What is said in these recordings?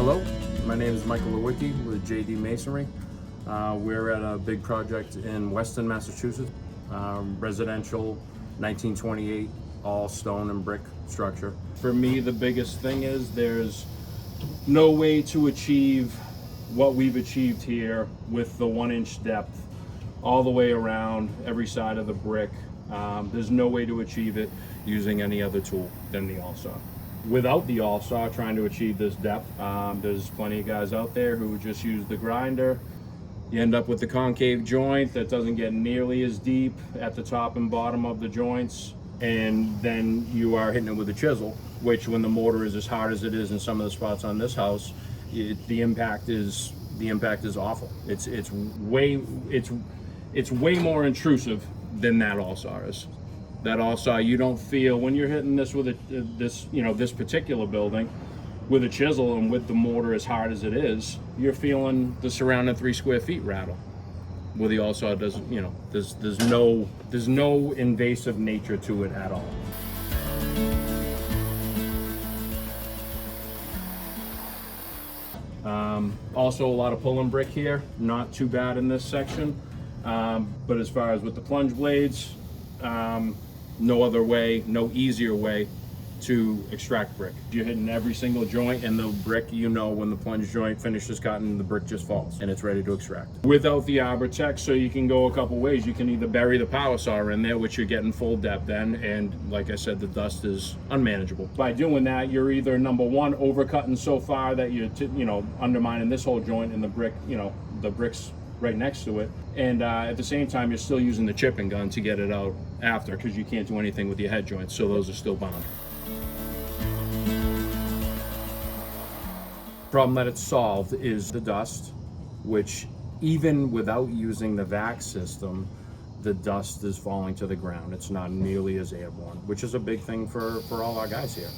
Hello, my name is Michael Lewick with JD Masonry. We're at a big project in Weston, Massachusetts. Residential, 1928, all stone and brick structure. For me, the biggest thing is there's no way to achieve what we've achieved here with the 1-inch depth all the way around every side of the brick. There's no way to achieve it using any other tool than the ALLSAW. Without the ALLSAW, trying to achieve this depth, there's plenty of guys out there who just use the grinder. You end up with the concave joint that doesn't get nearly as deep at the top and bottom of the joints, and then you are hitting it with a chisel, which when the mortar is as hard as it is in some of the spots on this house, the impact is awful. It's way more intrusive than that ALLSAW is. That ALLSAW, you don't feel when you're hitting this with this particular building with a chisel and with the mortar as hard as it is, you're feeling the surrounding 3 square feet rattle. With the ALLSAW, there's no invasive nature to it at all. Also a lot of pulling brick here, not too bad in this section, but as far as with the plunge blades, no other way, no easier way to extract brick. You're hitting every single joint, and the brick, when the plunge joint finishes cutting, the brick just falls and it's ready to extract. Without the Arbortech, so you can go a couple ways. You can either bury the power saw in there, which you're getting full depth then, and like I said, the dust is unmanageable. By doing that, you're either number one, overcutting so far that you're undermining this whole joint and the brick, the bricks right next to it, and at the same time you're still using the chipping gun to get it out after, because you can't do anything with your head joints, so those are still bound. Problem that it's solved is the dust, which even without using the vac system, the dust is falling to the ground. It's not nearly as airborne, which is a big thing for all our guys here.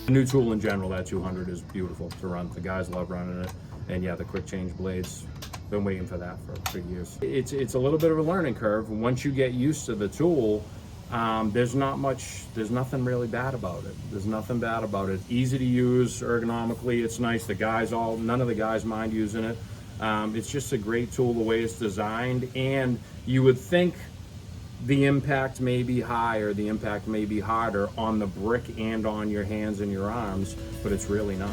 The new tool in general, that 200, is beautiful to run. The guys love running it, and yeah, the quick change blades, been waiting for that for years. It's a little bit of a learning curve. Once you get used to the tool, there's nothing really bad about it. There's nothing bad about it. Easy to use, ergonomically, it's nice. None of the guys mind using it. It's just a great tool the way it's designed, and you would think the impact may be higher, the impact may be harder on the brick and on your hands and your arms, but it's really not.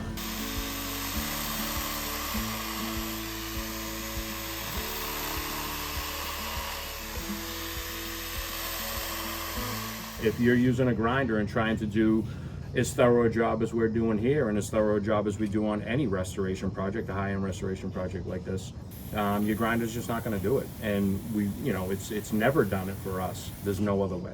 If you're using a grinder and trying to do as thorough a job as we're doing here and as thorough a job as we do on any restoration project, a high-end restoration project like this, your grinder's just not going to do it. And it's never done it for us. There's no other way.